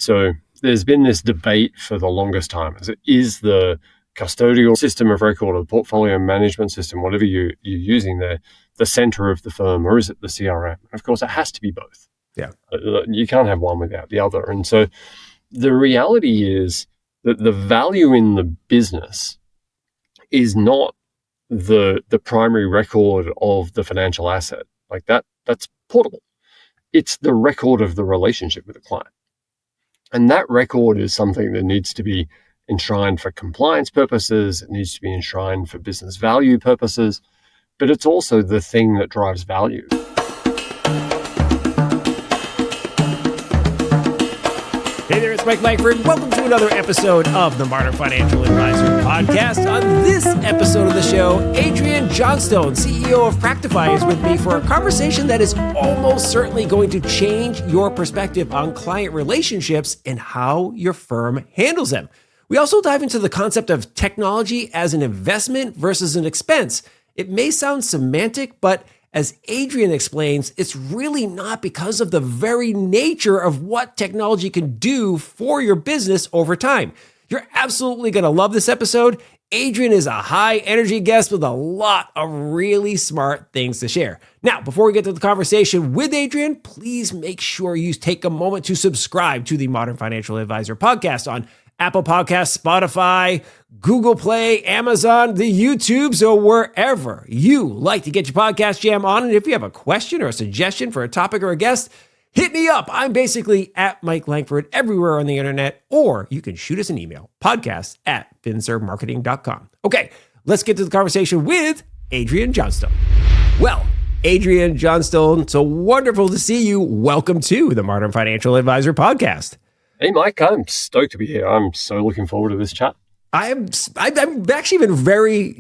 So there's been this debate for the longest time. Is the custodial system of record or the portfolio management system, whatever you're using there, the center of the firm, or is it the CRM? Of course, it has to be both. Yeah. You can't have one without the other. And so the reality is that the value in the business is not the primary record of the financial asset. Like that's portable. It's the record of the relationship with the client. And that record is something that needs to be enshrined for compliance purposes. It needs to be enshrined for business value purposes, but it's also the thing that drives value. Hey there, it's Mike Langford. Welcome to another episode of the Modern Financial Advisor Podcast. On this episode of the show, Adrian Johnstone, CEO of Practifi, is with me for a conversation that is almost certainly going to change your perspective on client relationships and how your firm handles them. We also dive into the concept of technology as an investment versus an expense. It may sound semantic, but as Adrian explains, it's really not, because of the very nature of what technology can do for your business over time. You're absolutely going to love this episode. Adrian is a high energy guest with a lot of really smart things to share. Now, before we get to the conversation with Adrian, please make sure you take a moment to subscribe to the Modern Financial Advisor Podcast on Apple Podcasts, Spotify, Google Play, Amazon, the YouTube, so wherever you like to get your podcast jam on. And if you have a question or a suggestion for a topic or a guest, hit me up. I'm basically at Mike Langford everywhere on the internet, or you can shoot us an email, podcast@finservmarketing.com. Okay, let's get to the conversation with Adrian Johnstone. Well, Adrian Johnstone, so wonderful to see you. Welcome to the Modern Financial Advisor Podcast. Hey, Mike, I'm stoked to be here. I'm so looking forward to this chat. I've actually been very,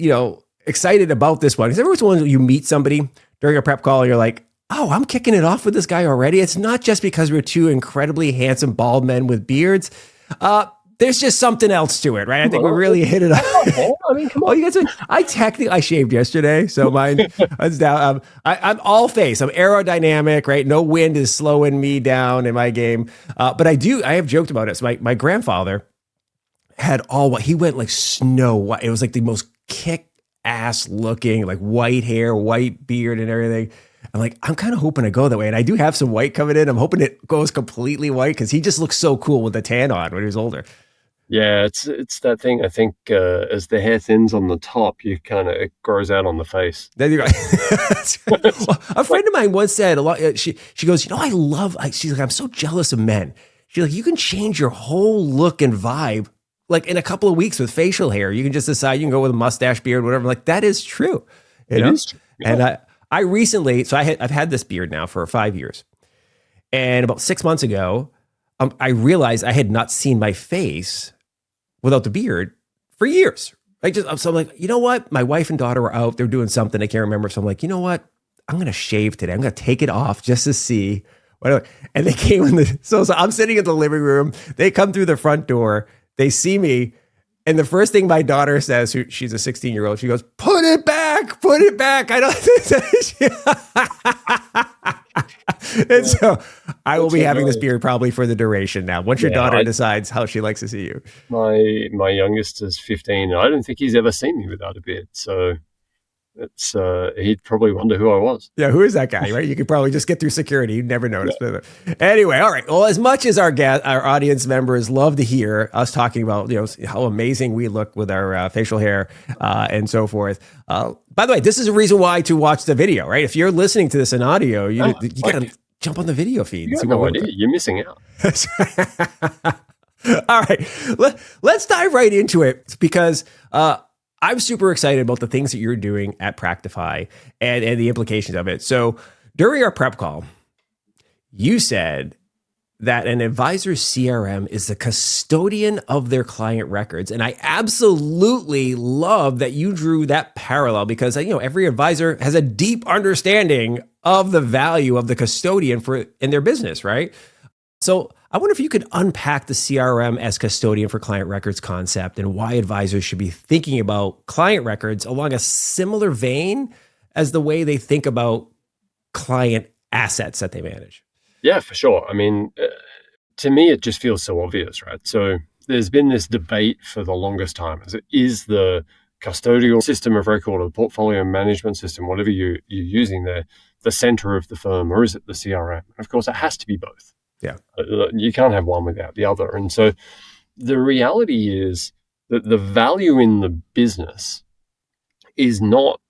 excited about this one. Because every once in a while you meet somebody during a prep call and you're like, oh, I'm kicking it off with this guy already. It's not just because we're two incredibly handsome bald men with beards. There's just something else to it, right? I think we really hit it up. I mean, come on. I shaved yesterday, so mine is down. I'm all face. I'm aerodynamic, right? No wind is slowing me down in my game. But I have joked about it. So my grandfather had he went like snow white. It was like the most kick-ass looking, like white hair, white beard and everything. I'm kind of hoping to go that way. And I do have some white coming in. I'm hoping it goes completely white because he just looks so cool with the tan on when he was older. Yeah, it's that thing. I think as the hair thins on the top, it grows out on the face. There you go. Well, a friend of mine once said a lot. She goes, she's like, I'm so jealous of men. She's like, you can change your whole look and vibe like in a couple of weeks with facial hair. You can just decide you can go with a mustache, beard, whatever. Like that is true. It is true. Yeah. And I recently, I've had this beard now for 5 years, and about 6 months ago, I realized I had not seen my face without the beard for years. So I'm like, you know what? My wife and daughter were out. They're doing something. I can't remember. So I'm like, you know what? I'm going to shave today. I'm going to take it off just to see. Whatever. And they came so I'm sitting in the living room. They come through the front door. They see me. And the first thing my daughter says, she's a 16-year-old, she goes, put it back. I don't. And so I will be having this beard probably for the duration now. Once your daughter decides how she likes to see you. My youngest is 15. And I don't think he's ever seen me without a beard. So it's he'd probably wonder who I was. Yeah, who is that guy, right? You could probably just get through security. You'd never notice. Yeah. Anyway, all right. Well, as much as our audience members love to hear us talking about how amazing we look with our facial hair and so forth. By the way, this is a reason why to watch the video, right? If you're listening to this in audio, you got to jump on the video feed. You have no idea. You're missing out. All right. Let's dive right into it because I'm super excited about the things that you're doing at Practifi and the implications of it. So during our prep call, you said that an advisor's CRM is the custodian of their client records. And I absolutely love that you drew that parallel because, every advisor has a deep understanding of the value of the custodian in their business, right? So I wonder if you could unpack the CRM as custodian for client records concept and why advisors should be thinking about client records along a similar vein as the way they think about client assets that they manage. Yeah, for sure. I mean, to me, it just feels so obvious, right? So there's been this debate for the longest time. Is the custodial system of record or the portfolio management system, whatever you're using there, the center of the firm, or is it the CRM? And of course, it has to be both. Yeah. You can't have one without the other. And so the reality is that the value in the business is not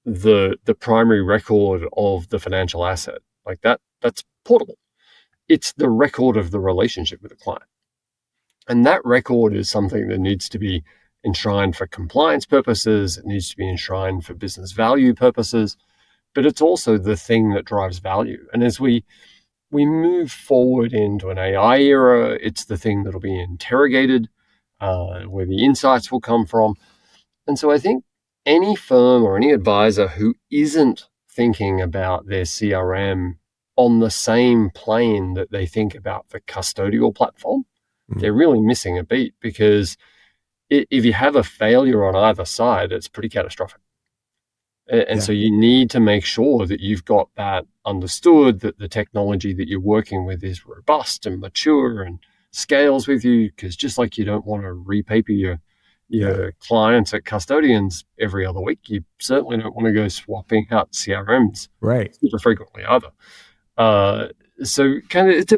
the primary record of the financial asset. Like that's portable. It's the record of the relationship with the client. And that record is something that needs to be enshrined for compliance purposes. It needs to be enshrined for business value purposes, but it's also the thing that drives value. And as we move forward into an AI era, it's the thing that'll be interrogated, where the insights will come from. And so I think any firm or any advisor who isn't thinking about their CRM on the same plane that they think about the custodial platform, they're really missing a beat, because if you have a failure on either side, it's pretty catastrophic. And so you need to make sure that you've got that understood, that the technology that you're working with is robust and mature and scales with you, because just like you don't want to repaper your clients at custodians every other week, you certainly don't want to go swapping out CRMs super frequently either. So kind of it's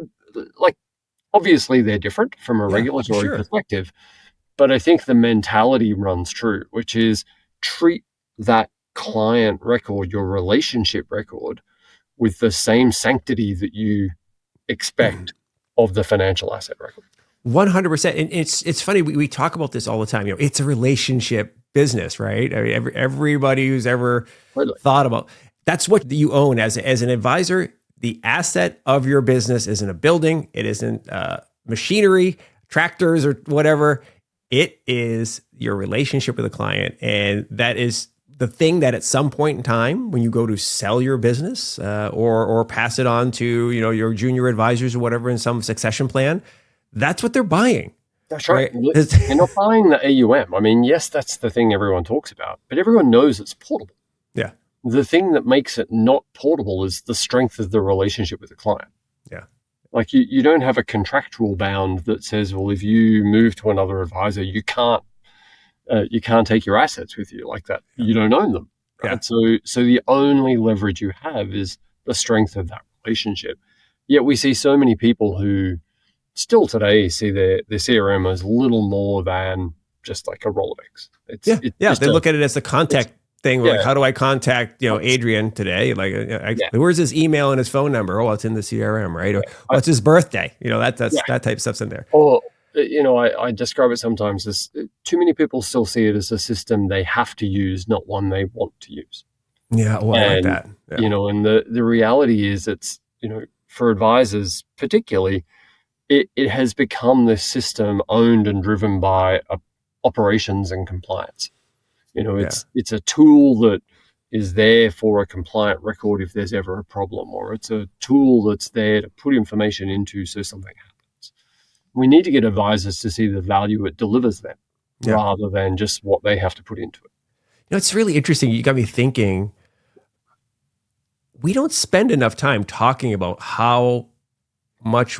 obviously they're different from a regulatory perspective, but I think the mentality runs true, which is treat that client record, your relationship record, with the same sanctity that you expect of the financial asset record. 100%. And it's funny, we talk about this all the time. It's a relationship business, right? I mean, everybody who's ever thought about that's what you own as an advisor. The asset of your business isn't a building. It isn't machinery, tractors, or whatever. It is your relationship with a client. And that is the thing that at some point in time, when you go to sell your business or pass it on to your junior advisors or whatever in some succession plan, that's what they're buying. That's right. You're not buying the AUM. I mean, yes, that's the thing everyone talks about, but everyone knows it's portable. Yeah. The thing that makes it not portable is the strength of the relationship with the client. Yeah. Like you don't have a contractual bound that says, well, if you move to another advisor, you can't take your assets with you like that. You don't own them. Right? Yeah. So the only leverage you have is the strength of that relationship. Yet we see so many people who still today see their CRM as little more than just like a Rolodex. They look at it as the contact thing. Like, how do I contact Adrian today? Like, where's his email and his phone number? Oh, it's in the CRM, right? Or what's his birthday? That type of stuff's in there. Or I describe it sometimes as too many people still see it as a system they have to use, not one they want to use. Yeah, well, I like that. Yeah. And the reality is it's for advisors particularly, it has become this system owned and driven by operations and compliance. It's a tool that is there for a compliant record if there's ever a problem, or it's a tool that's there to put information into so something happens. We need to get advisors to see the value it delivers them rather than just what they have to put into it. It's really interesting. You got me thinking, we don't spend enough time talking about how much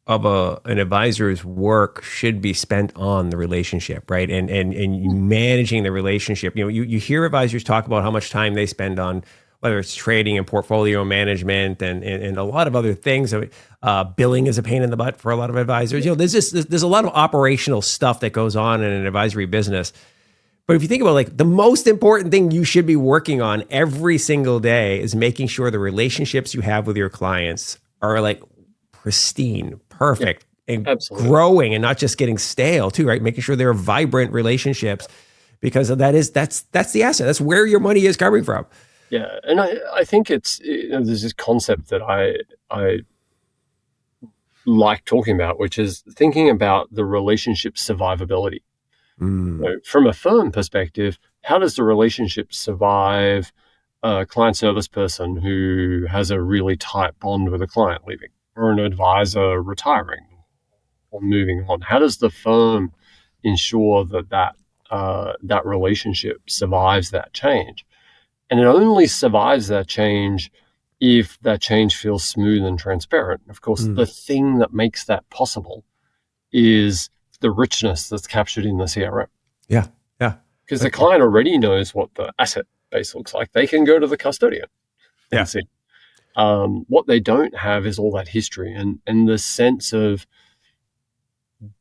of an advisor's work should be spent on the relationship, right? And managing the relationship. You hear advisors talk about how much time they spend on whether it's trading and portfolio management and a lot of other things. Billing is a pain in the butt for a lot of advisors. There's a lot of operational stuff that goes on in an advisory business. But if you think about the most important thing you should be working on every single day is making sure the relationships you have with your clients are pristine, perfect, and growing and not just getting stale too, right? Making sure they're vibrant relationships, because that's the asset. That's where your money is coming from. Yeah, and I think it's there's this concept that I like talking about, which is thinking about the relationship survivability. From a firm perspective, how does the relationship survive a client service person who has a really tight bond with a client leaving, or an advisor retiring or moving on? How does the firm ensure that relationship survives that change? And it only survives that change if that change feels smooth and transparent. Of course, the thing that makes that possible is the richness that's captured in the CRM. Yeah. Because the client already knows what the asset base looks like. They can go to the custodian and see. What they don't have is all that history and the sense of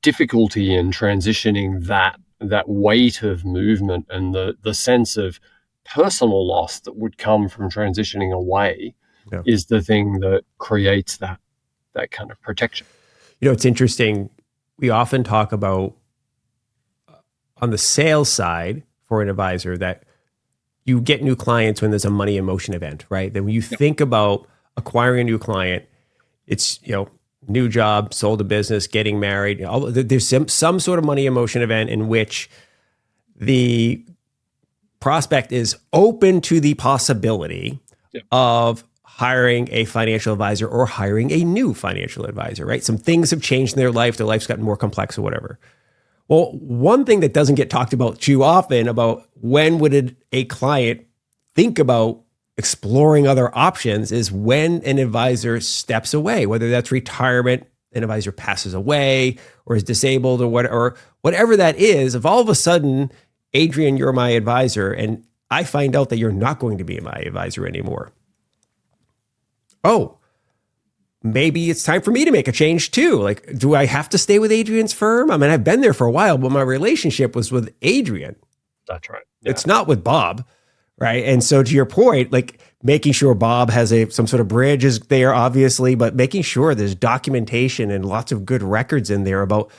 difficulty in transitioning that weight of movement and the sense of personal loss that would come from transitioning away is the thing that creates that kind of protection. It's interesting. We often talk about on the sales side for an advisor that you get new clients when there's a money in motion event, right? Then when you think about acquiring a new client, it's, new job, sold a business, getting married. There's some sort of money in motion event in which the prospect is open to the possibility of hiring a financial advisor or hiring a new financial advisor, right? Some things have changed in their life. Their life's gotten more complex or whatever. Well, one thing that doesn't get talked about too often about when would a client think about exploring other options is when an advisor steps away, whether that's retirement, an advisor passes away or is disabled or whatever that is. If all of a sudden, Adrian, you're my advisor, and I find out that you're not going to be my advisor anymore. Oh, maybe it's time for me to make a change too. Like, do I have to stay with Adrian's firm? I mean, I've been there for a while, but my relationship was with Adrian. That's right. Yeah. It's not with Bob, right? And so to your point, like making sure Bob has some sort of bridge is there, obviously, but making sure there's documentation and lots of good records in there about,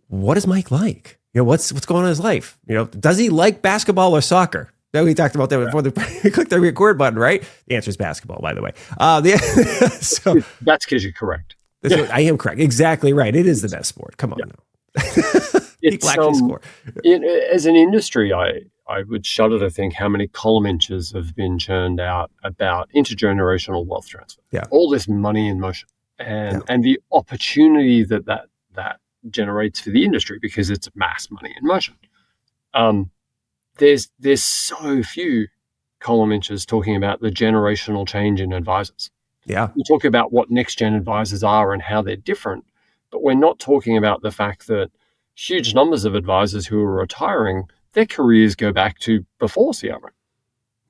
what is Mike like? What's going on in his life? Does he like basketball or soccer? We talked about that before we clicked the record button, right? The answer is basketball, by the way. So that's because you're correct. I am correct. Exactly right. It is the best sport. Come on now. People actually score. As an industry, I would shudder to think how many column inches have been churned out about intergenerational wealth transfer. Yeah. All this money in motion and the opportunity that generates for the industry because it's mass money in motion. There's so few column inches talking about the generational change in advisors. Yeah. We talk about what next gen advisors are and how they're different, but we're not talking about the fact that huge numbers of advisors who are retiring, their careers go back to before CRM.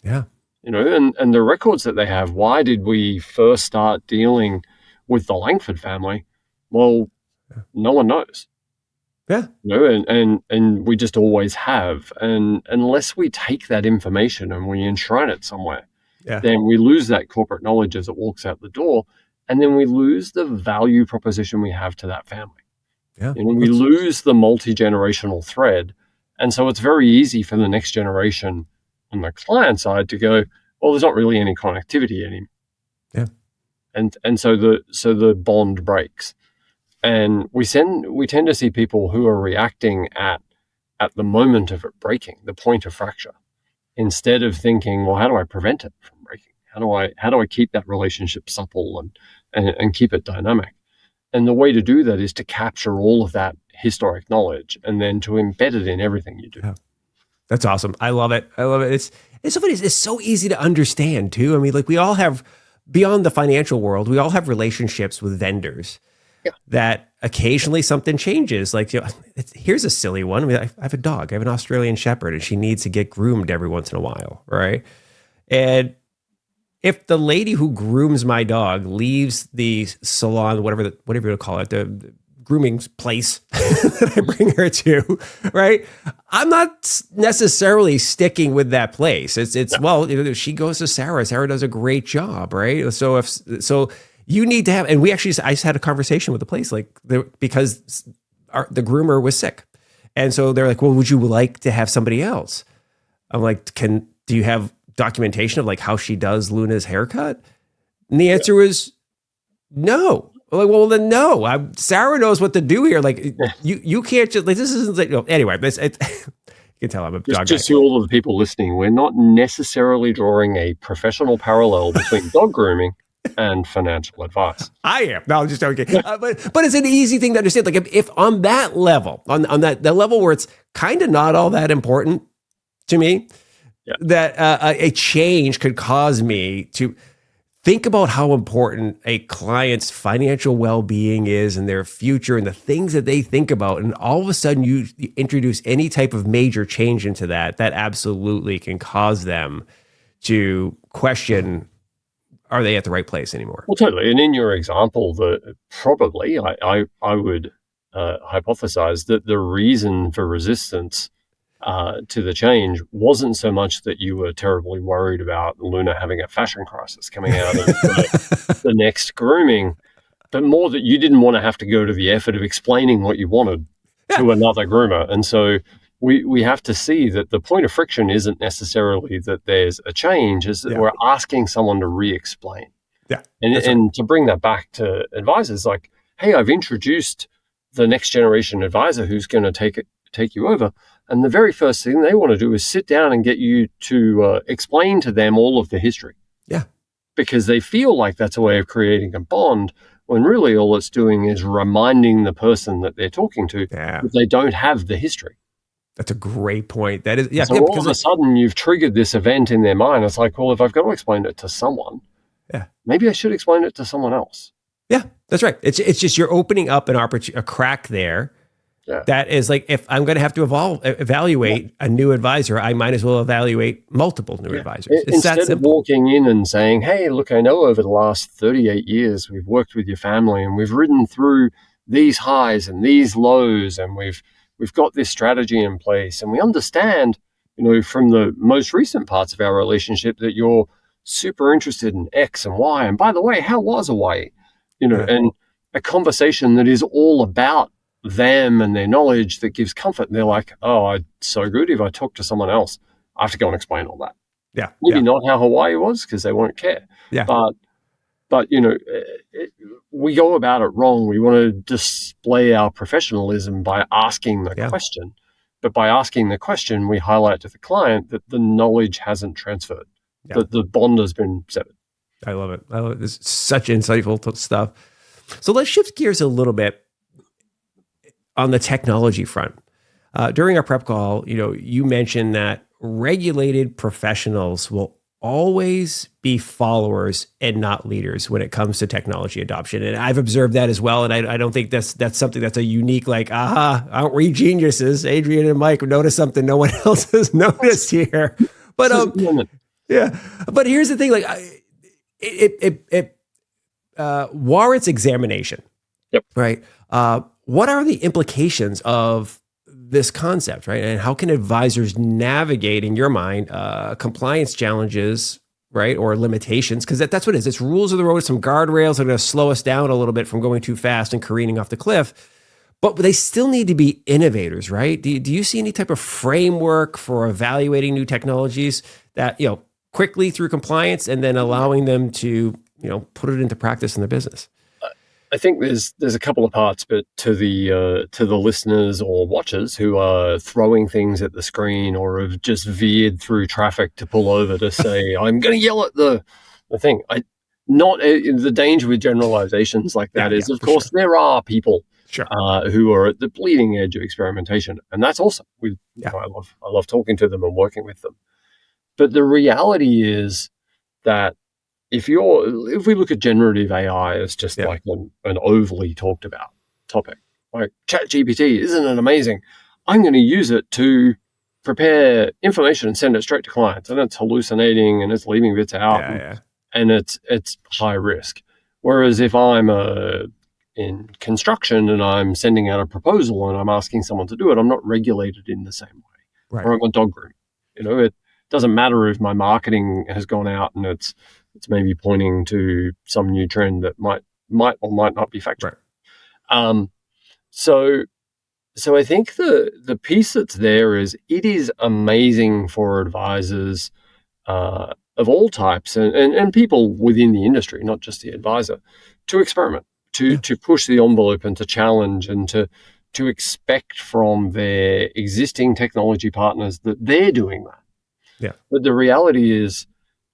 Yeah. And the records that they have, why did we first start dealing with the Langford family? Well, no one knows. Yeah. And we just always have. And unless we take that information and we enshrine it somewhere, then we lose that corporate knowledge as it walks out the door. And then we lose the value proposition we have to that family. Yeah. We lose the multi-generational thread. And so it's very easy for the next generation on the client side to go, well, there's not really any connectivity anymore. Yeah. And so the bond breaks. And we tend to see people who are reacting at the moment of it breaking, the point of fracture, instead of thinking, well, how do I prevent it from breaking? How do I keep that relationship supple and keep it dynamic? And the way to do that is to capture all of that historic knowledge and then to embed it in everything you do. Yeah. That's awesome. I love it. It's so funny. It's so easy to understand too. I mean, like we all have, beyond the financial world, we all have relationships with vendors. Yeah. That occasionally something changes. Like, here's a silly one. I mean, I have a dog. I have an Australian Shepherd, and she needs to get groomed every once in a while, right? And if the lady who grooms my dog leaves the salon, whatever you want to call it, the grooming place that I bring her to, right? I'm not necessarily sticking with that place. Well, she goes to Sarah. Sarah does a great job, right? So you need to have, and I just had a conversation with the place, because the groomer was sick. And so they're like, well, would you like to have somebody else? I'm like, do you have documentation of how she does Luna's haircut? And the answer was no. I'm like, well, then no. Sarah knows what to do here. You can't just, this isn't anyway, you can tell I'm a dog guy. Just to all of the people listening, we're not necessarily drawing a professional parallel between dog grooming and financial advice. I am. No, I'm just joking. But it's an easy thing to understand. If on that level, on that level where it's kind of not all that important to me, that a change could cause me to, think about how important a client's financial well-being is and their future and the things that they think about. And all of a sudden you introduce any type of major change into that absolutely can cause them to question, are they at the right place anymore? Well, totally. And in your example, probably I would hypothesize that the reason for resistance to the change wasn't so much that you were terribly worried about Luna having a fashion crisis coming out of the next grooming, but more that you didn't want to have to go to the effort of explaining what you wanted to another groomer. And so we have to see that the point of friction isn't necessarily that there's a change, is that we're asking someone to re-explain. Yeah. And to bring that back to advisors, like, hey, I've introduced the next generation advisor who's going to take you over. And the very first thing they want to do is sit down and get you to explain to them all of the history. Yeah. Because they feel like that's a way of creating a bond, when really all it's doing is reminding the person that they're talking to that they don't have the history. That's a great point. That is, So all of a sudden you've triggered this event in their mind. It's like, well, if I've got to explain it to someone, maybe I should explain it to someone else. Yeah, that's right. It's just you're opening up a crack there. Yeah. That is like, if I'm going to have to evaluate a new advisor, I might as well evaluate multiple new advisors. It's Instead of walking in and saying, hey, look, I know over the last 38 years, we've worked with your family and we've ridden through these highs and these lows, and we've got this strategy in place. And we understand, from the most recent parts of our relationship that you're super interested in X and Y. And by the way, how was Hawaii? And a conversation that is all about them and their knowledge that gives comfort. And they're like, oh, it's so good. If I talk to someone else, I have to go and explain all that. Yeah. Maybe not how Hawaii was, because they won't care. Yeah. But we go about it wrong. We want to display our professionalism by asking the question. But by asking the question, we highlight to the client that the knowledge hasn't transferred, that the bond has been severed. I love it. It's such insightful stuff. So let's shift gears a little bit on the technology front. During our prep call, you mentioned that regulated professionals will always be followers and not leaders when it comes to technology adoption. And I've observed that as well. And I don't think that's something that's a unique, like, aren't we geniuses? Adrian and Mike noticed something no one else has noticed here. But but here's the thing, like, it warrants examination. Yep. Right. What are the implications of this concept, right? And how can advisors navigate, in your mind, compliance challenges, right, or limitations? Because that's what it is. It's rules of the road, some guardrails that are going to slow us down a little bit from going too fast and careening off the cliff. But they still need to be innovators, right? Do you see any type of framework for evaluating new technologies that, quickly through compliance and then allowing them to, put it into practice in their business? I think there's a couple of parts, but to the listeners or watchers who are throwing things at the screen or have just veered through traffic to pull over to say, I'm going to yell at the thing. The danger with generalizations like that is, of course, there are people who are at the bleeding edge of experimentation, and that's awesome. I love talking to them and working with them. But the reality is that if we look at generative AI as just like an overly talked about topic, like ChatGPT, isn't it amazing? I'm going to use it to prepare information and send it straight to clients, and it's hallucinating and it's leaving bits out, and it's high risk. Whereas if I'm in construction and I'm sending out a proposal and I'm asking someone to do it, I'm not regulated in the same way. Right. Or I'm on dog groom. It doesn't matter if my marketing has gone out and it's maybe pointing to some new trend that might or might not be factual. Right. So I think the piece that's there is, it is amazing for advisors of all types and people within the industry, not just the advisor, to experiment, to push the envelope and to challenge and to expect from their existing technology partners that they're doing that. Yeah. But the reality is,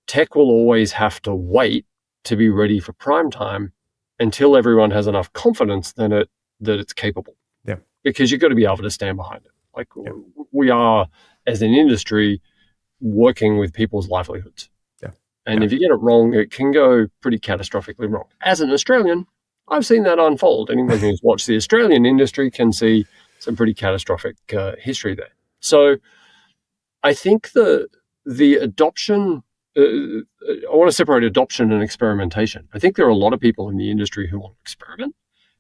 tech will always have to wait to be ready for prime time until everyone has enough confidence that it's capable. Yeah. Because you've got to be able to stand behind it. Like we are, as an industry, working with people's livelihoods. Yeah. And if you get it wrong, it can go pretty catastrophically wrong. As an Australian, I've seen that unfold. Anyone who's watched the Australian industry can see some pretty catastrophic history there. So I think the adoption, I want to separate adoption and experimentation. I think there are a lot of people in the industry who want to experiment.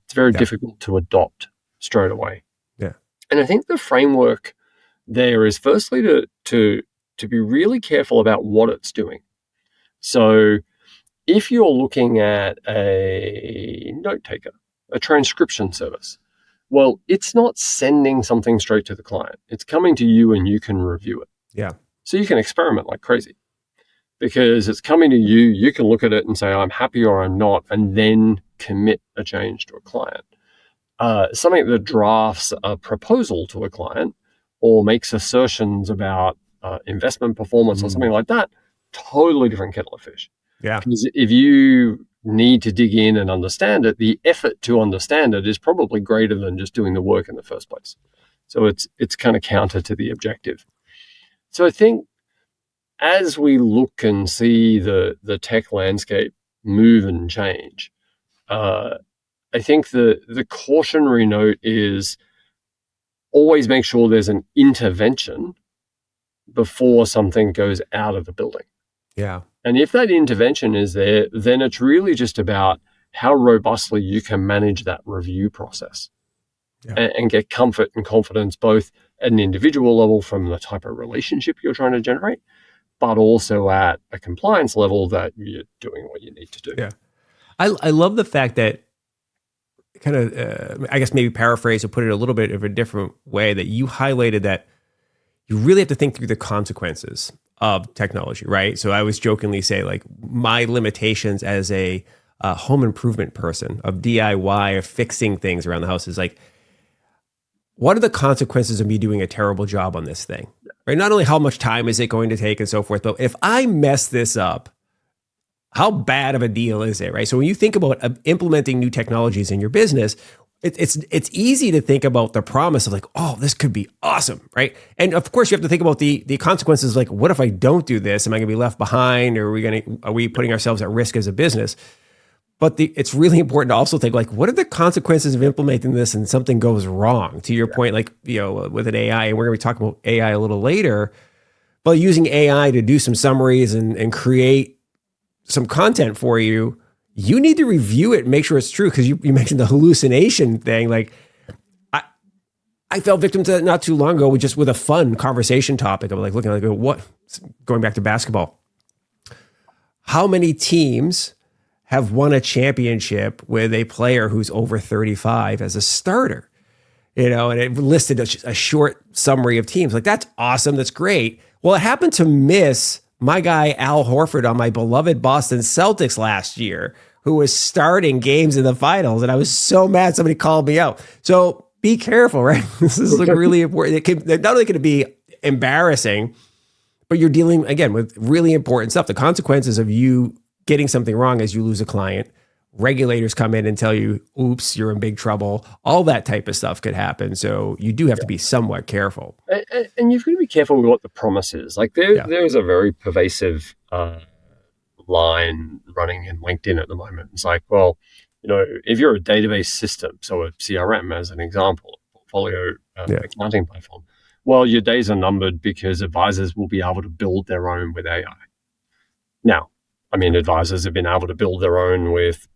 It's very difficult to adopt straight away. Yeah. And I think the framework there is firstly to be really careful about what it's doing. So if you're looking at a note taker, a transcription service, well, it's not sending something straight to the client. It's coming to you and you can review it. Yeah. So you can experiment like crazy because it's coming to you. You can look at it and say, I'm happy or I'm not, and then commit a change to a client. Something that drafts a proposal to a client or makes assertions about investment performance or something like that, totally different kettle of fish. Yeah. Because if you need to dig in and understand it, the effort to understand it is probably greater than just doing the work in the first place. So it's kind of counter to the objective. So I think as we look and see the tech landscape move and change, I think the cautionary note is always make sure there's an intervention before something goes out of the building. Yeah. And if that intervention is there, then it's really just about how robustly you can manage that review process and get comfort and confidence both at an individual level from the type of relationship you're trying to generate, but also at a compliance level that you're doing what you need to do. Yeah. I love the fact that kind of, I guess maybe paraphrase or put it a little bit of a different way, that you highlighted that you really have to think through the consequences of technology, right? So I always jokingly say, like, my limitations as a home improvement person of DIY, of fixing things around the house is like, what are the consequences of me doing a terrible job on this thing, right? Not only how much time is it going to take and so forth, but if I mess this up, how bad of a deal is it, right? So when you think about implementing new technologies in your business, it's easy to think about the promise of like, oh, this could be awesome, right? And of course, you have to think about the consequences. Like, what if I don't do this? Am I going to be left behind, or are we putting ourselves at risk as a business? But it's really important to also think like, what are the consequences of implementing this and something goes wrong? To your point, like, with an AI, and we're going to be talking about AI a little later, but using AI to do some summaries and create some content for you, you need to review it and make sure it's true. Because you mentioned the hallucination thing. Like, I fell victim to that not too long ago with a fun conversation topic of like looking at like, what, going back to basketball, how many teams have won a championship with a player who's over 35 as a starter? And it listed a short summary of teams. Like, that's awesome. That's great. Well, it happened to miss my guy, Al Horford, on my beloved Boston Celtics last year, who was starting games in the finals. And I was so mad somebody called me out. So be careful, right? This is like really important. Not only can it be embarrassing, but you're dealing, again, with really important stuff. The consequences of you getting something wrong as you lose a client, regulators come in and tell you, oops, you're in big trouble. All that type of stuff could happen. So you do have to be somewhat careful. And you've got to be careful with what the promise is. Like there's a very pervasive line running in LinkedIn at the moment. It's like, well, if you're a database system, so a CRM as an example, portfolio accounting platform, well, your days are numbered because advisors will be able to build their own with AI. Now, I mean, advisors have been able to build their own with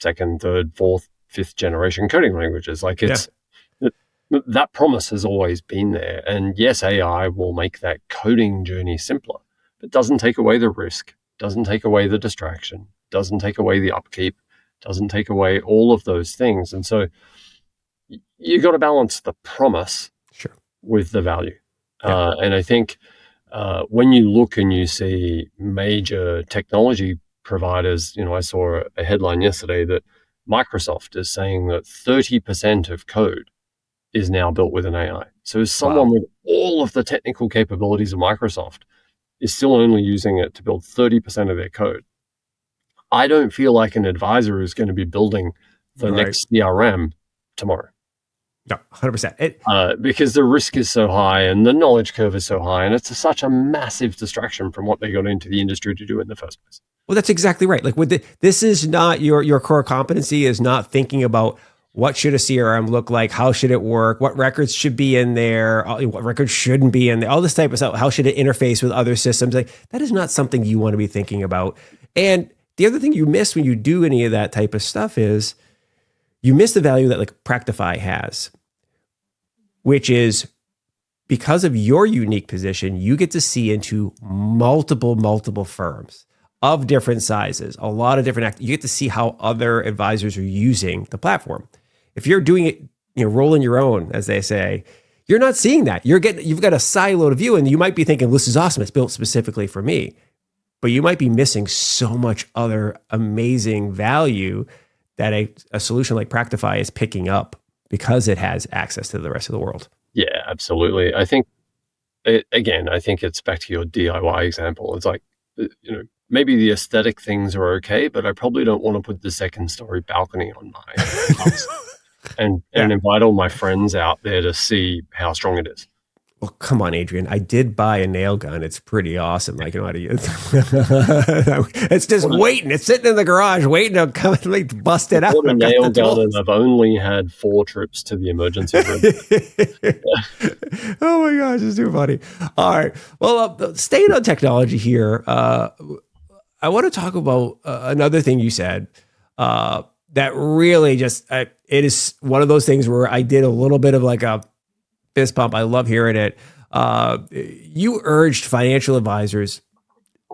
second, third, fourth, fifth generation coding languages. Like that promise has always been there. And yes, AI will make that coding journey simpler, but doesn't take away the risk, doesn't take away the distraction, doesn't take away the upkeep, doesn't take away all of those things. And so you got to balance the promise with the value. And I think when you look and you see major technology providers, I saw a headline yesterday that Microsoft is saying that 30% of code is now built with an AI. So someone with all of the technical capabilities of Microsoft is still only using it to build 30% of their code. I don't feel like an advisor is going to be building the next CRM tomorrow. No, 100%. Because the risk is so high and the knowledge curve is so high, and it's such a massive distraction from what they got into the industry to do in the first place. Well, that's exactly right. Like this is not your core competency is not thinking about what should a CRM look like, how should it work, what records should be in there, what records shouldn't be in there, all this type of stuff. How should it interface with other systems? Like that is not something you want to be thinking about. And the other thing you miss when you do any of that type of stuff is you miss the value that like Practifi has, which is because of your unique position, you get to see into multiple firms of different sizes, a lot of different you get to see how other advisors are using the platform. If you're doing it, rolling your own, as they say, you're not seeing that. You've got a siloed view, and you might be thinking, this is awesome. It's built specifically for me. But you might be missing so much other amazing value that a solution like Practifi is picking up because it has access to the rest of the world. Yeah, absolutely. I think it's back to your DIY example. It's like, maybe the aesthetic things are okay, but I probably don't want to put the second story balcony on my house and invite all my friends out there to see how strong it is. Well, come on, Adrian. I did buy a nail gun. It's pretty awesome. I know how to use it's just waiting. It's sitting in the garage waiting to come and bust it out. I bought a nail gun and I've only had 4 trips to the emergency room. Oh my gosh, it's too funny. All right. Well, staying on technology here, I want to talk about another thing you said that really just, it is one of those things where I did a little bit of like a fist pump. I love hearing it. You urged financial advisors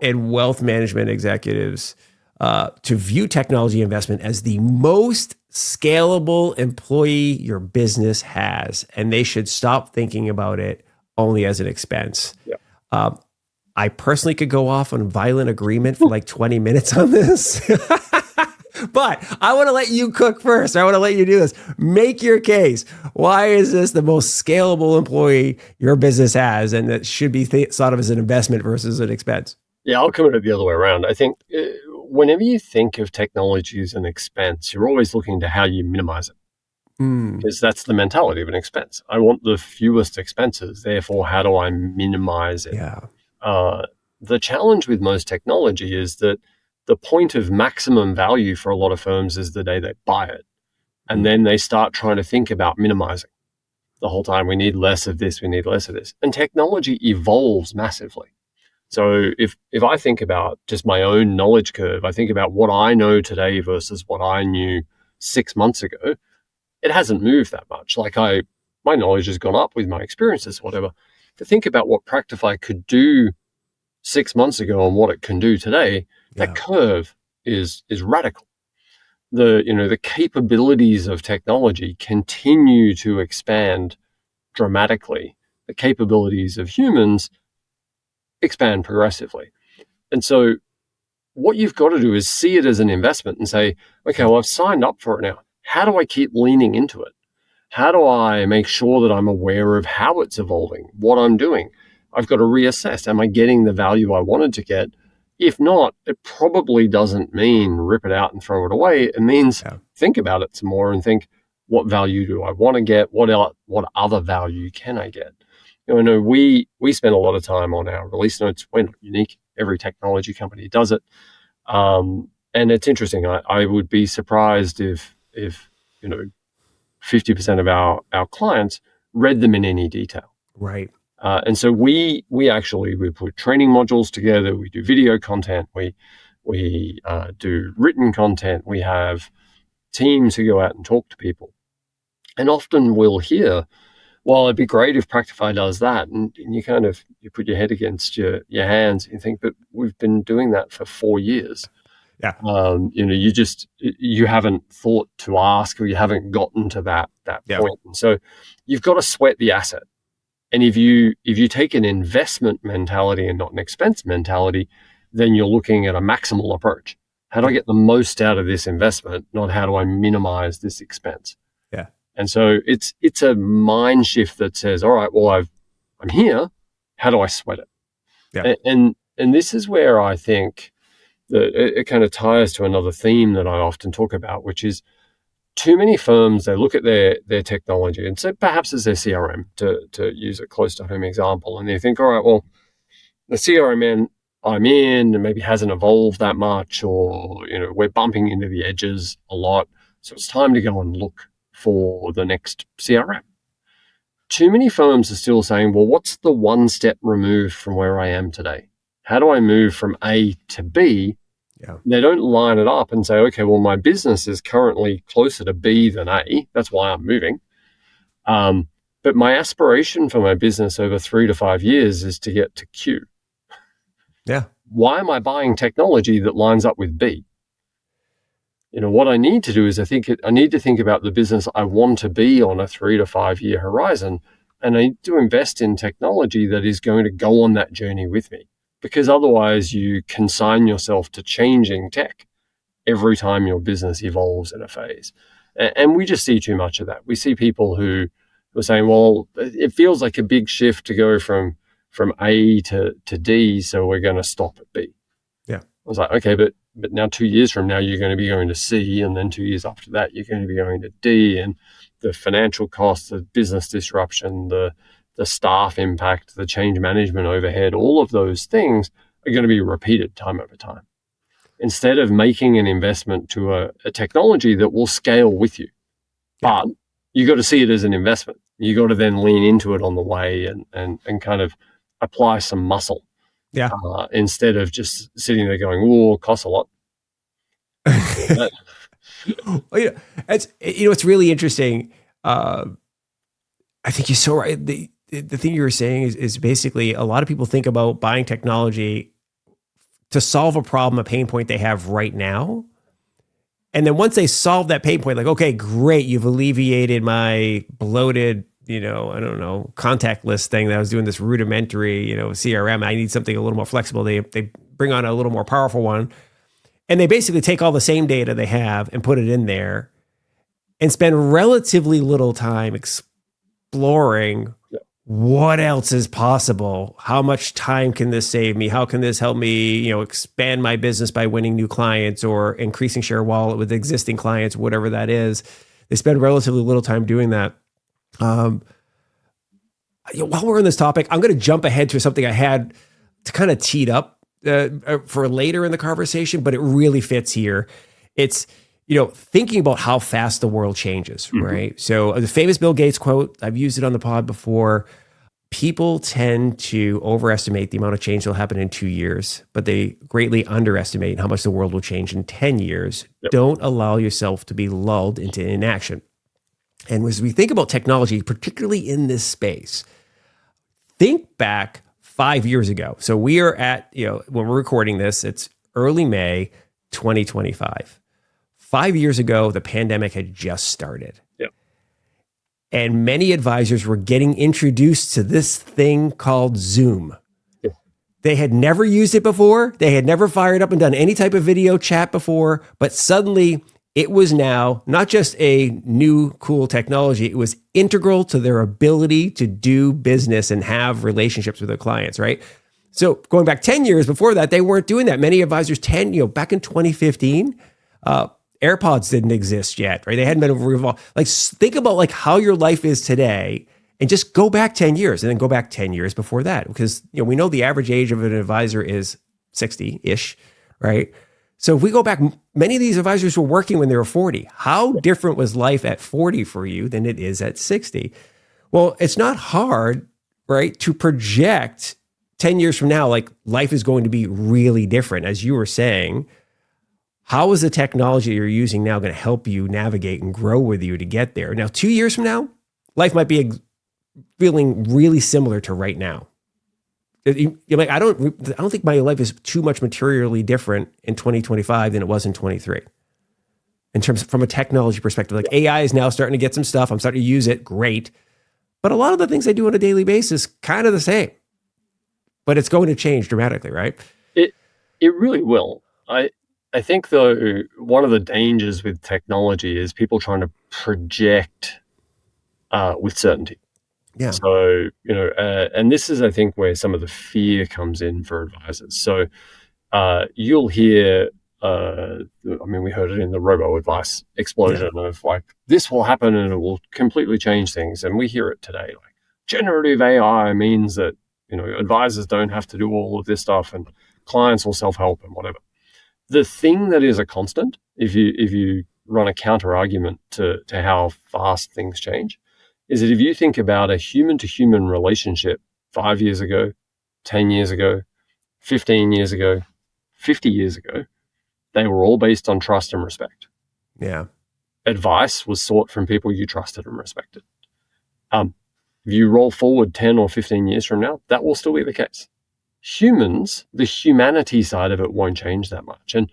and wealth management executives to view technology investment as the most scalable employee your business has, and they should stop thinking about it only as an expense. Yeah. I personally could go off on violent agreement for like 20 minutes on this. But I want to let you cook first. I want to let you do this. Make your case. Why is this the most scalable employee your business has, and that should be thought of as an investment versus an expense? Yeah, I'll come at it the other way around. I think whenever you think of technology as an expense, you're always looking to how you minimize it. Because that's the mentality of an expense. I want the fewest expenses. Therefore, how do I minimize it? Yeah. The challenge with most technology is that the point of maximum value for a lot of firms is the day they buy it. And then they start trying to think about minimizing the whole time. We need less of this, we need less of this. And technology evolves massively. So if I think about just my own knowledge curve, I think about what I know today versus what I knew 6 months ago, it hasn't moved that much. Like my knowledge has gone up with my experiences, whatever. To think about what Practifi could do 6 months ago and what it can do today, that curve is radical. The capabilities of technology continue to expand dramatically. The capabilities of humans expand progressively. And so what you've got to do is see it as an investment and say, okay, well, I've signed up for it now. How do I keep leaning into it? How do I make sure that I'm aware of how it's evolving, what I'm doing? I've got to reassess. Am I getting the value I wanted to get? If not, it probably doesn't mean rip it out and throw it away. It means think about it some more and think, what value do I want to get? What other value can I get? I know we spend a lot of time on our release notes. We're not unique. Every technology company does it. And it's interesting. I would be surprised if 50% of our clients read them in any detail. Right. And so we put training modules together. We do video content. We do written content. We have teams who go out and talk to people. And often we'll hear, well, it'd be great if Practifi does that. And you you put your head against your hands and you think, but we've been doing that for 4 years. Yeah. You haven't thought to ask, or you haven't gotten to that point. And so you've got to sweat the asset. And if you take an investment mentality and not an expense mentality, then you're looking at a maximal approach. How do I get the most out of this investment, not how do I minimize this expense? Yeah. And so it's a mind shift that says, all right, well, I'm here. How do I sweat it? Yeah. And this is where I think that it kind of ties to another theme that I often talk about, which is too many firms, they look at their technology, and so perhaps as their CRM, to use a close to home example, and they think, all right, well, the CRM I'm in maybe hasn't evolved that much, or we're bumping into the edges a lot, so it's time to go and look for the next CRM. Too many firms are still saying, well, what's the one step removed from where I am today? How do I move from A to B? Yeah. They don't line it up and say, okay, well, my business is currently closer to B than A. That's why I'm moving. But my aspiration for my business over 3 to 5 years is to get to Q. Yeah. Why am I buying technology that lines up with B? What I need to do is I need to think about the business I want to be on a 3 to 5 year horizon. And I need to invest in technology that is going to go on that journey with me, because otherwise you consign yourself to changing tech every time your business evolves in a phase. And we just see too much of that. We see people who are saying, well, it feels like a big shift to go from A to D, so we're going to stop at B. Yeah. I was like, okay, but now 2 years from now, you're going to be going to C, and then 2 years after that, you're going to be going to D, and the financial costs, the business disruption, the staff impact, the change management overhead, all of those things are going to be repeated time over time. Instead of making an investment to a technology that will scale with you. But you got to see it as an investment. You got to then lean into it on the way and kind of apply some muscle. Yeah. Instead of just sitting there going, "Oh, it costs a lot." Well, it's really interesting. I think you're so right. The thing you were saying is basically a lot of people think about buying technology to solve a problem, a pain point they have right now. And then once they solve that pain point, like, okay, great, you've alleviated my bloated, contact list thing that I was doing, this rudimentary, CRM. I need something a little more flexible. They bring on a little more powerful one. And they basically take all the same data they have and put it in there and spend relatively little time exploring what else is possible. How much time can this save me? How can this help me, expand my business by winning new clients or increasing share of wallet with existing clients, whatever that is. They spend relatively little time doing that. While we're on this topic, I'm going to jump ahead to something I had to kind of teed up for later in the conversation, but it really fits here. It's, thinking about how fast the world changes, right? So the famous Bill Gates quote, I've used it on the pod before. People tend to overestimate the amount of change that'll happen in 2 years, but they greatly underestimate how much the world will change in 10 years. Yep. Don't allow yourself to be lulled into inaction. And as we think about technology, particularly in this space, think back 5 years ago. So we are at, when we're recording this, it's early May 2025. 5 years ago, the pandemic had just started. Yep. And many advisors were getting introduced to this thing called Zoom. Yeah. They had never used it before. They had never fired up and done any type of video chat before, but suddenly it was now not just a new cool technology, it was integral to their ability to do business and have relationships with their clients, right? So going back 10 years before that, they weren't doing that. Many advisors back in 2015, AirPods didn't exist yet, right? They hadn't been revolved. Like, think about like how your life is today and just go back 10 years and then go back 10 years before that. Because, we know the average age of an advisor is 60-ish, right? So if we go back, many of these advisors were working when they were 40. How different was life at 40 for you than it is at 60? Well, it's not hard, right, to project 10 years from now, like life is going to be really different. As you were saying, how is the technology you're using now going to help you navigate and grow with you to get there? Now, 2 years from now, life might be feeling really similar to right now. You're like, I don't think my life is too much materially different in 2025 than it was in 23. In terms from a technology perspective, like AI is now starting to get some stuff. I'm starting to use it. Great. But a lot of the things I do on a daily basis, kind of the same, but it's going to change dramatically, right? It really will. I think, though, one of the dangers with technology is people trying to project with certainty. Yeah. So, and this is, I think, where some of the fear comes in for advisors. So you'll hear we heard it in the robo advice explosion of like, this will happen and it will completely change things. And we hear it today. Like, generative AI means that, advisors don't have to do all of this stuff and clients will self-help and whatever. The thing that is a constant, if you run a counter argument to how fast things change, is that if you think about a human-to-human relationship 5 years ago, 10 years ago, 15 years ago, 50 years ago, they were all based on trust and respect. Yeah. Advice was sought from people you trusted and respected. If you roll forward 10 or 15 years from now, that will still be the case. Humans, the humanity side of it won't change that much. And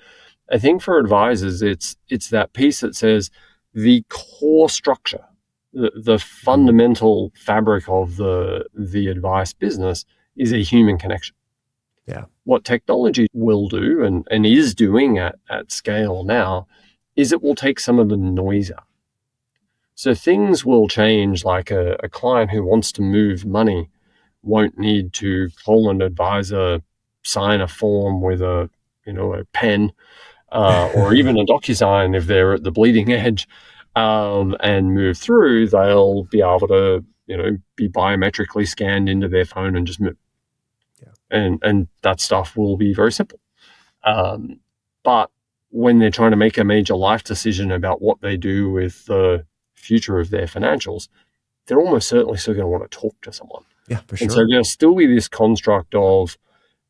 I think for advisors, it's that piece that says the core structure, the fundamental fabric of the advice business is a human connection. Yeah. What technology will do and is doing at scale now is it will take some of the noise out. So things will change, like a client who wants to move money won't need to call an advisor, sign a form with a pen, or even a DocuSign if they're at the bleeding edge, and move through. They'll be able to be biometrically scanned into their phone and just move. And that stuff will be very simple. But when they're trying to make a major life decision about what they do with the future of their financials, they're almost certainly still going to want to talk to someone. Yeah, for sure. And so there'll still be this construct of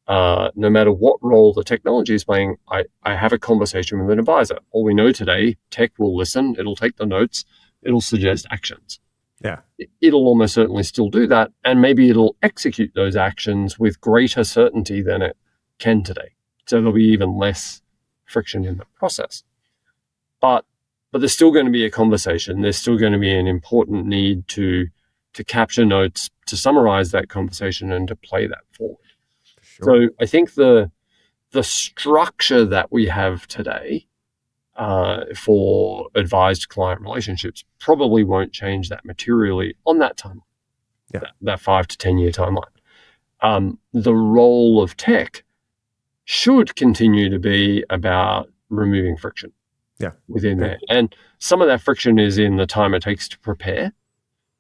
no matter what role the technology is playing, I have a conversation with an advisor. All we know today, tech will listen, it'll take the notes, it'll suggest actions. Yeah. It'll almost certainly still do that, and maybe it'll execute those actions with greater certainty than it can today. So there'll be even less friction in the process. But there's still going to be a conversation. There's still going to be an important need to capture notes, to summarize that conversation, and to play that forward. Sure. So I think the structure that we have today for advised client relationships probably won't change that materially on that timeline, that 5 to 10 year timeline. The role of tech should continue to be about removing friction within there. And some of that friction is in the time it takes to prepare.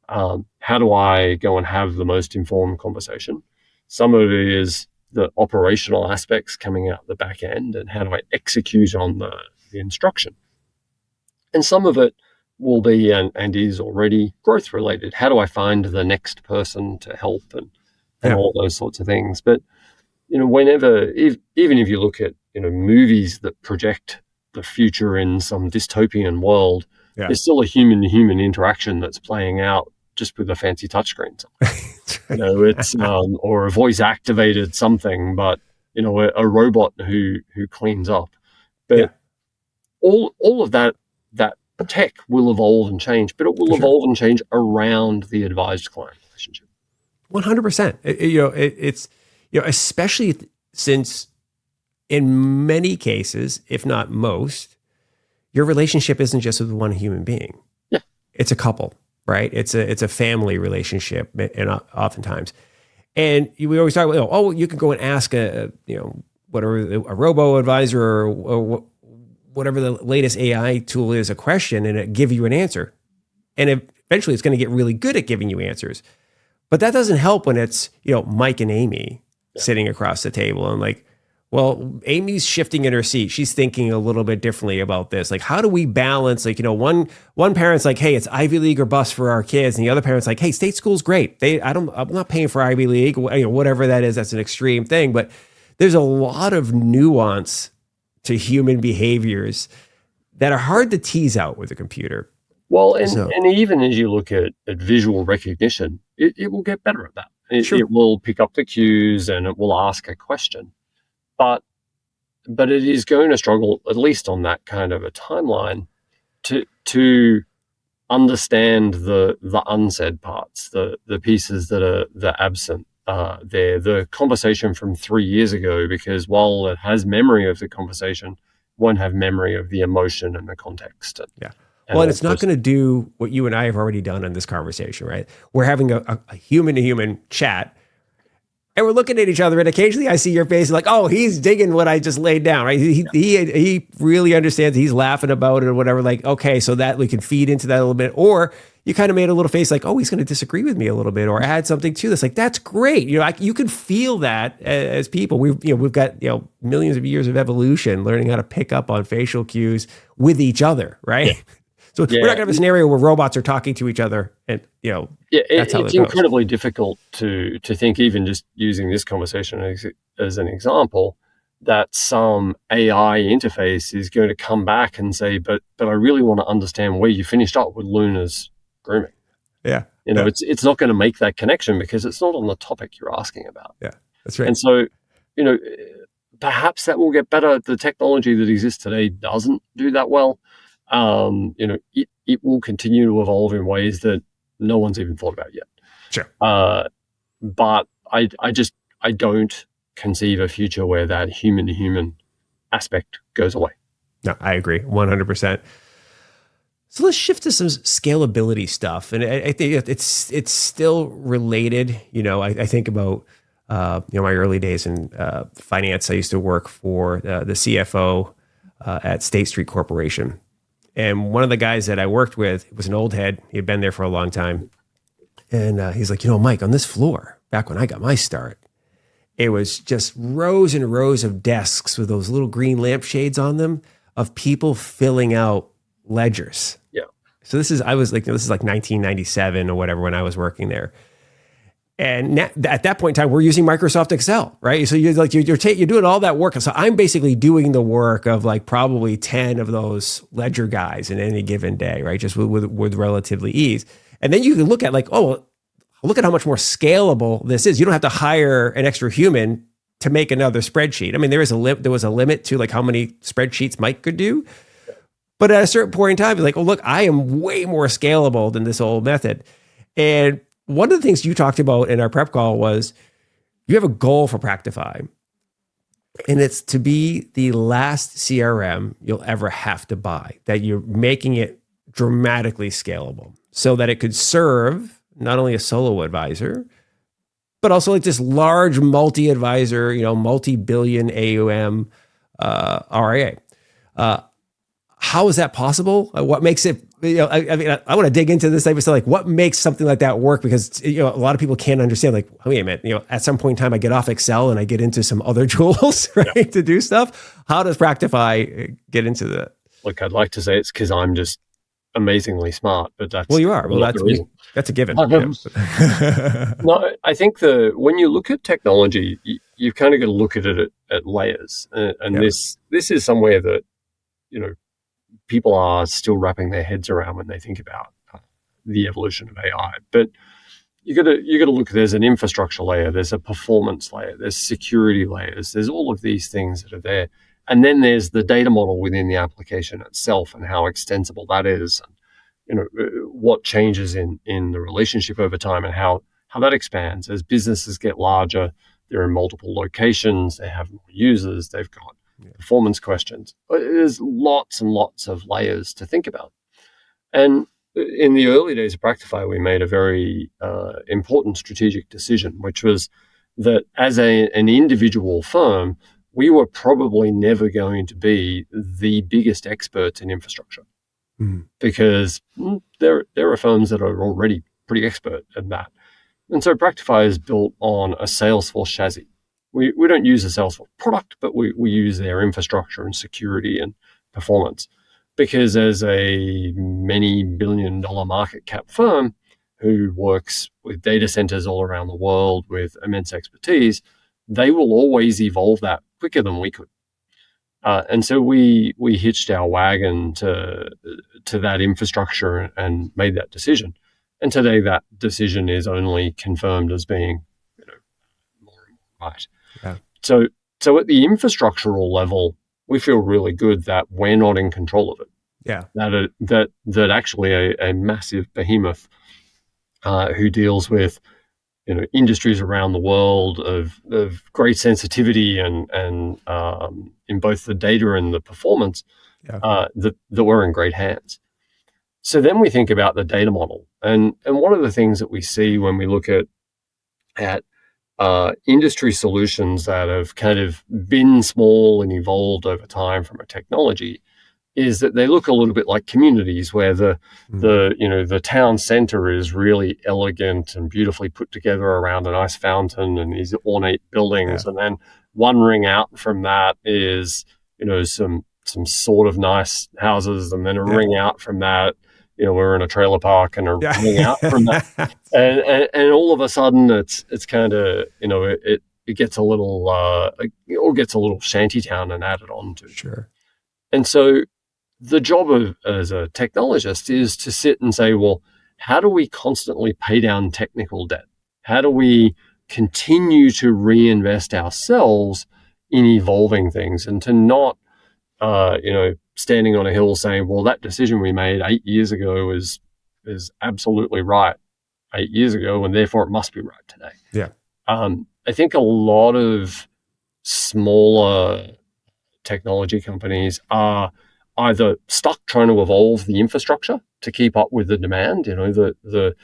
How do I go and have the most informed conversation? Some of it is the operational aspects coming out the back end, and how do I execute on the instruction? And some of it will be and is already growth related. How do I find the next person to help and all those sorts of things? But whenever, even if you look at movies that project the future in some dystopian world, there's still a human-to-human interaction that's playing out just with a fancy touchscreen. It's or a voice-activated something, but a robot who cleans up. But all of that tech will evolve and change, but it will evolve and change around the advised client relationship. 100%. It's especially since in many cases, if not most, your relationship isn't just with one human being. Yeah, it's a couple, right? It's a family relationship, and oftentimes, and we always talk about, you can go and ask a robo advisor or whatever the latest AI tool is, a question, and it give you an answer, and eventually it's going to get really good at giving you answers. But that doesn't help when it's Mike and Amy sitting across the table and like, well, Amy's shifting in her seat. She's thinking a little bit differently about this. Like, how do we balance? Like, one parent's like, hey, it's Ivy League or bust for our kids, and the other parent's like, hey, state school's great. I'm not paying for Ivy League. Whatever that is, that's an extreme thing. But there's a lot of nuance to human behaviors that are hard to tease out with a computer. Well, and even as you look at visual recognition, it will get better at that. It will pick up the cues and it will ask a question. But it is going to struggle, at least on that kind of a timeline, to understand the unsaid parts, the pieces that are absent there, the conversation from 3 years ago, because while it has memory of the conversation, it won't have memory of the emotion and the context. And it's not going to do what you and I have already done in this conversation, right? We're having a human-to-human chat. And we're looking at each other, and occasionally I see your face like, oh, he's digging what I just laid down, right? He really understands. He's laughing about it or whatever. Like, okay, so that we can feed into that a little bit. Or you kind of made a little face like, oh, he's going to disagree with me a little bit or add something to this. Like, that's great. You can feel that as people. We've got millions of years of evolution learning how to pick up on facial cues with each other, right? Yeah. So we're not going to have a scenario where robots are talking to each other, and that's how it's incredibly difficult to think, even just using this conversation as an example, that some AI interface is going to come back and say, but I really want to understand where you finished up with Luna's grooming. Yeah, it's not going to make that connection because it's not on the topic you're asking about. Yeah, that's right. And so, perhaps that will get better. The technology that exists today doesn't do that well. It will continue to evolve in ways that no one's even thought about yet. Sure. But I don't conceive a future where that human-to-human aspect goes away. No, I agree 100%. So let's shift to some scalability stuff. And I think it's still related. I think about, my early days in finance. I used to work for the CFO at State Street Corporation. And one of the guys that I worked with was an old head. He had been there for a long time. And he's like, Mike, on this floor, back when I got my start, it was just rows and rows of desks with those little green lampshades on them of people filling out ledgers. Yeah. So this is like 1997 or whatever when I was working there. And at that point in time, we're using Microsoft Excel, right? So you're doing all that work. So I'm basically doing the work of like probably 10 of those ledger guys in any given day, right? Just with relatively ease. And then you can look at like, oh, look at how much more scalable this is. You don't have to hire an extra human to make another spreadsheet. I mean, there was a limit to like how many spreadsheets Mike could do. But at a certain point in time, you're like, oh, look, I am way more scalable than this old method. And one of the things you talked about in our prep call was you have a goal for Practifi, and it's to be the last CRM you'll ever have to buy, that you're making it dramatically scalable so that it could serve not only a solo advisor, but also like this large multi-advisor, multi-billion AUM RIA. How is that possible? What makes it, I want to dig into this type of stuff. Like what makes something like that work? Because, a lot of people can't understand like, wait a minute, at some point in time, I get off Excel and I get into some other tools, right? To do stuff. How does Practifi get into that? Look, I'd like to say it's because I'm just amazingly smart, but that's... Well, you are. Well, that's a given. No, I think when you look at technology, you've kind of got to look at it at layers. This is somewhere that, people are still wrapping their heads around when they think about the evolution of AI. But you got to look. There's an infrastructure layer, there's a performance layer, there's security layers, there's all of these things that are there, and then there's the data model within the application itself and how extensible that is, and what changes in the relationship over time and how that expands as businesses get larger. They're in multiple locations, they have more users, they've got performance questions. There's lots and lots of layers to think about. And in the early days of Practifi, we made a very important strategic decision, which was that as an individual firm, we were probably never going to be the biggest experts in infrastructure because there are firms that are already pretty expert at that. And so Practifi is built on a Salesforce chassis. We don't use a Salesforce product, but we use their infrastructure and security and performance. Because as a many billion-dollar market cap firm who works with data centers all around the world with immense expertise, they will always evolve that quicker than we could. And so we hitched our wagon to that infrastructure and made that decision. And today that decision is only confirmed as being more and more right. Yeah. So at the infrastructural level, we feel really good that we're not in control of it. Yeah. That actually a massive behemoth who deals with industries around the world of great sensitivity and in both the data and the performance, that we're in great hands. So then we think about the data model, and one of the things that we see when we look at industry solutions that have kind of been small and evolved over time from a technology is that they look a little bit like communities where the town center is really elegant and beautifully put together around a nice fountain and these ornate buildings. Yeah. And then one ring out from that is, some sort of nice houses. And then a ring out from that, we're in a trailer park, and a ring out from that. And all of a sudden it's kind of, it gets a little, or gets a little shanty town and added on to. Sure. And so the job as a technologist is to sit and say, well, how do we constantly pay down technical debt? How do we continue to reinvest ourselves in evolving things, and to not, standing on a hill saying, well, that decision we made 8 years ago is absolutely right 8 years ago, and therefore it must be right today. Yeah. I think a lot of smaller technology companies are either stuck trying to evolve the infrastructure to keep up with the demand. The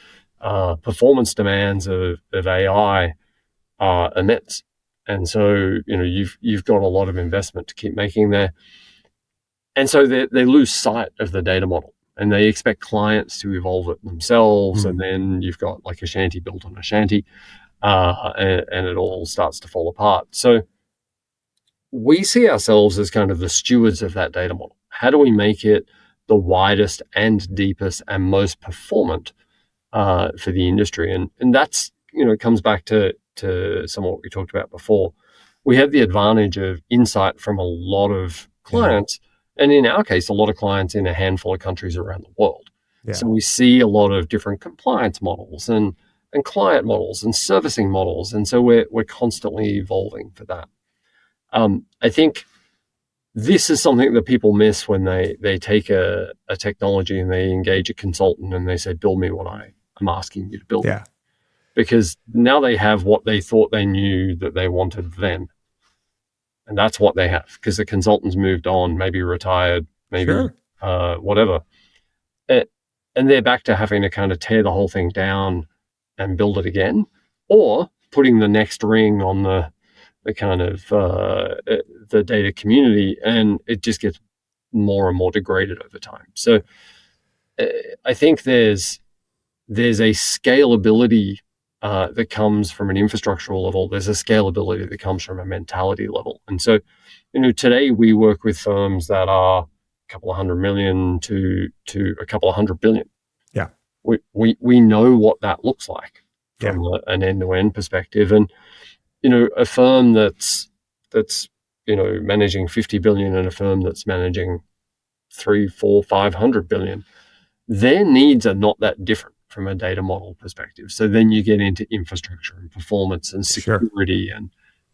performance demands of AI are immense, and so you've got a lot of investment to keep making there, and so they lose sight of the data model, and they expect clients to evolve it themselves, and then you've got like a shanty built on a shanty, and it all starts to fall apart. So we see ourselves as kind of the stewards of that data model. How do we make it the widest and deepest and most performant for the industry? And that's, it comes back to some of what we talked about before. We have the advantage of insight from a lot of clients, and in our case, a lot of clients in a handful of countries around the world. Yeah. So we see a lot of different compliance models and client models and servicing models. And so we're constantly evolving for that. I think this is something that people miss when they take a technology and they engage a consultant and they say, build me what I'm asking you to build. Yeah. Because now they have what they thought they knew that they wanted then. And that's what they have, because the consultant's moved on, maybe retired, maybe whatever. And they're back to having to kind of tear the whole thing down and build it again, or putting the next ring on the kind of the data community, and it just gets more and more degraded over time. So I think there's a scalability that comes from an infrastructural level. There's a scalability that comes from a mentality level. And so, today we work with firms that are a couple of $100 million to a couple of $100 billion. Yeah. We know what that looks like from an end-to-end perspective. And, a firm that's managing 50 billion and a firm that's managing 300, 400, 500 billion, their needs are not that different from a data model perspective. So then you get into infrastructure and performance and security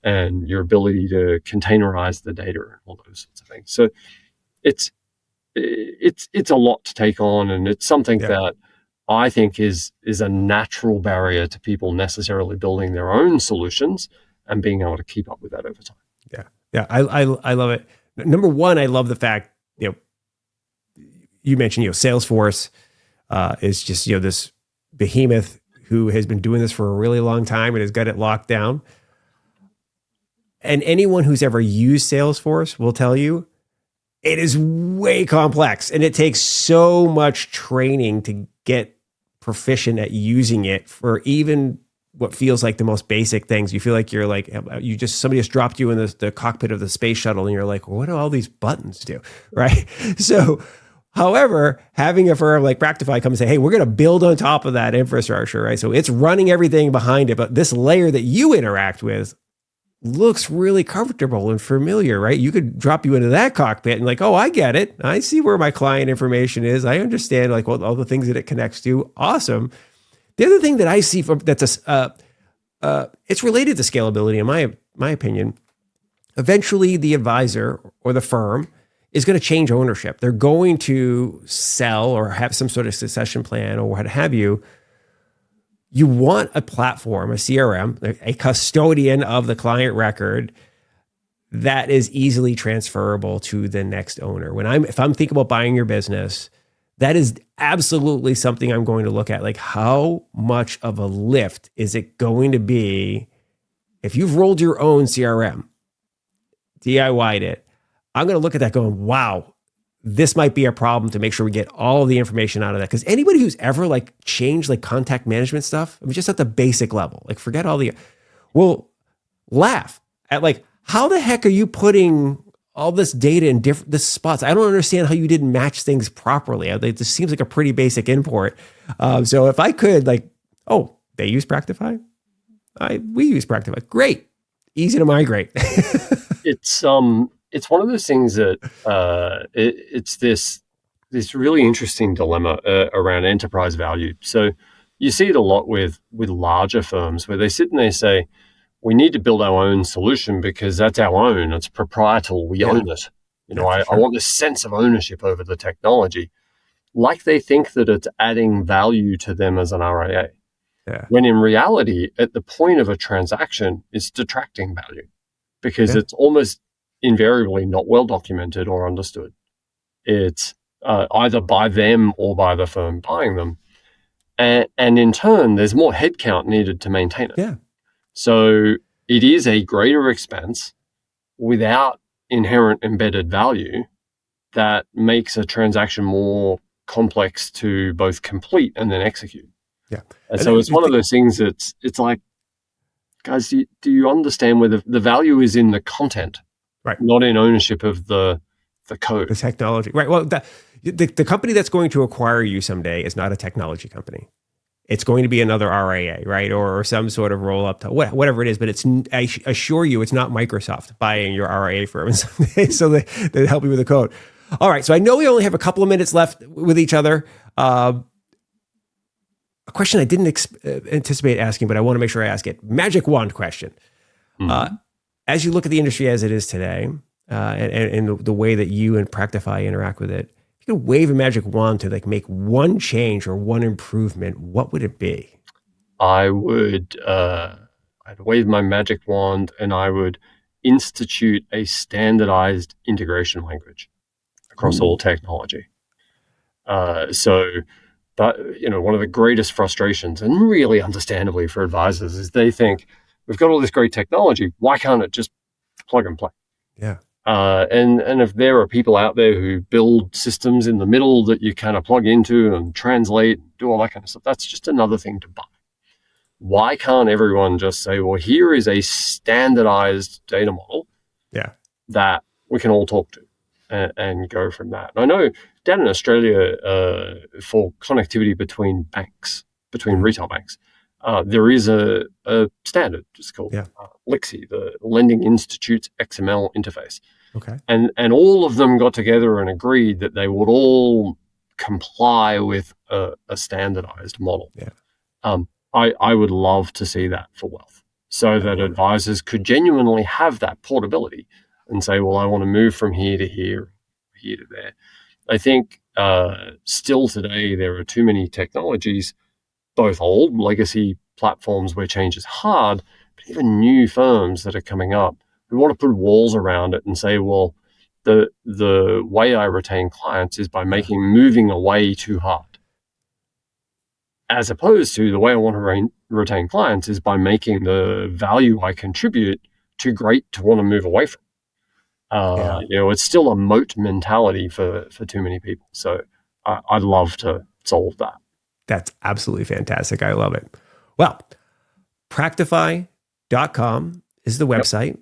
and your ability to containerize the data and all those sorts of things. So it's a lot to take on, and it's something that I think is a natural barrier to people necessarily building their own solutions and being able to keep up with that over time. Yeah. I love it. Number one, I love the fact, you mentioned, Salesforce is just, this behemoth who has been doing this for a really long time and has got it locked down. And anyone who's ever used Salesforce will tell you it is way complex, and it takes so much training to get proficient at using it for even what feels like the most basic things. You feel like you're like, somebody just dropped you in the cockpit of the space shuttle, and you're like, well, what do all these buttons do? Right. So, however, having a firm like Practifi come and say, hey, we're going to build on top of that infrastructure, right? So it's running everything behind it, but this layer that you interact with looks really comfortable and familiar, right? You could drop you into that cockpit and like, oh, I get it. I see where my client information is. I understand like all the things that it connects to. Awesome. The other thing that I see from it's related to scalability, in my opinion. Eventually, the advisor or the firm is going to change ownership. They're going to sell or have some sort of succession plan or what have you. You want a platform, a CRM, a custodian of the client record that is easily transferable to the next owner. If I'm thinking about buying your business, that is absolutely something I'm going to look at. Like, how much of a lift is it going to be if you've rolled your own CRM, DIY'd it, I'm going to look at that going, wow, this might be a problem to make sure we get all of the information out of that. Because anybody who's ever like changed like contact management stuff, I mean, just at the basic level, like forget all the, will laugh at like, how the heck are you putting all this data in different spots? I don't understand how you didn't match things properly. It just seems like a pretty basic import. So if I could like, oh, they use Practifi? We use Practifi. Great. Easy to migrate. It's one of those things that it's this really interesting dilemma around enterprise value. So you see it a lot with larger firms where they sit and they say, we need to build our own solution because that's our own. It's proprietary. We own it. I want this sense of ownership over the technology. Like they think that it's adding value to them as an RIA. Yeah. When in reality, at the point of a transaction, it's detracting value because it's almost invariably not well documented or understood. It's either by them or by the firm buying them. And in turn, there's more headcount needed to maintain it. Yeah. So it is a greater expense without inherent embedded value that makes a transaction more complex to both complete and then execute. Yeah. And so it's one of those things that's, it's like, guys, do you understand where the value is in the content, right? Not in ownership of the code. The technology. Right. Well, the company that's going to acquire you someday is not a technology company. It's going to be another RIA, right? Or some sort of roll up to whatever it is. But I assure you, it's not Microsoft buying your RIA firm someday. So they help you with the code. All right. So I know we only have a couple of minutes left with each other. A question I didn't anticipate asking, but I want to make sure I ask it. Magic wand question. Mm-hmm. As you look at the industry as it is today, and the way that you and Practifi interact with it, if you could wave a magic wand to like make one change or one improvement, what would it be? I'd wave my magic wand and I would institute a standardized integration language across all technology. But one of the greatest frustrations, and really understandably for advisors, is they think we've got all this great technology. Why can't it just plug and play? Yeah. And if there are people out there who build systems in the middle that you kind of plug into and translate, do all that kind of stuff, that's just another thing to buy. Why can't everyone just say, well, here is a standardized data model that we can all talk to and go from that? And I know down in Australia, for connectivity between banks, between retail banks, there is a standard, it's called LIXI, the Lending Institute's XML interface. Okay. And all of them got together and agreed that they would all comply with a standardized model. Yeah. I would love to see that for wealth, so that advisors could genuinely have that portability and say, well, I want to move from here to here, here to there. I think still today there are too many technologies, both old legacy platforms where change is hard, but even new firms that are coming up who want to put walls around it and say, well, the way I retain clients is by making moving away too hard. As opposed to the way I want to retain clients is by making the value I contribute too great to want to move away from. It's still a moat mentality for too many people. So I'd love to solve that. That's absolutely fantastic. I love it. Well, Practifi.com is the website. Yep.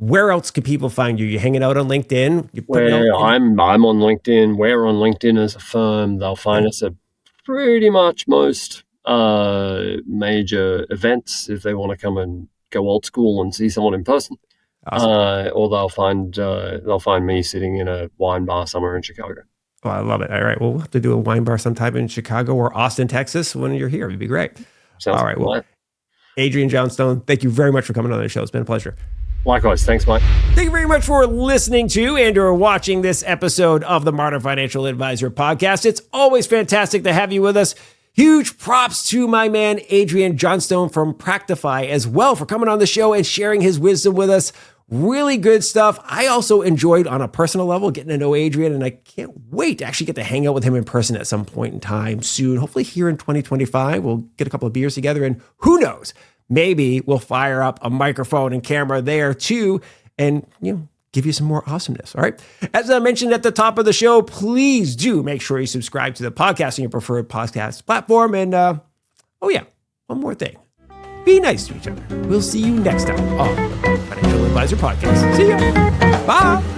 Where else can people find you? You hanging out on LinkedIn? I'm on LinkedIn. We're on LinkedIn as a firm. They'll find us at pretty much most major events if they want to come and go old school and see someone in person. Awesome. Or they'll find me sitting in a wine bar somewhere in Chicago. Oh, I love it. All right. Well, we'll have to do a wine bar sometime in Chicago or Austin, Texas when you're here. It'd be great. Sounds all right. Well, Adrian Johnstone, thank you very much for coming on the show. It's been a pleasure. Likewise. Thanks, Mike. Thank you very much for listening to and or watching this episode of the Modern Financial Advisor podcast. It's always fantastic to have you with us. Huge props to my man, Adrian Johnstone from Practifi as well for coming on the show and sharing his wisdom with us. Really good stuff. I also enjoyed on a personal level getting to know Adrian, and I can't wait to actually get to hang out with him in person at some point in time soon. Hopefully here in 2025, we'll get a couple of beers together, and who knows, maybe we'll fire up a microphone and camera there too, and give you some more awesomeness. All right. As I mentioned at the top of the show, please do make sure you subscribe to the podcast on your preferred podcast platform. And one more thing. Be nice to each other. We'll see you next time on the Financial Advisor Podcast. See ya. Bye.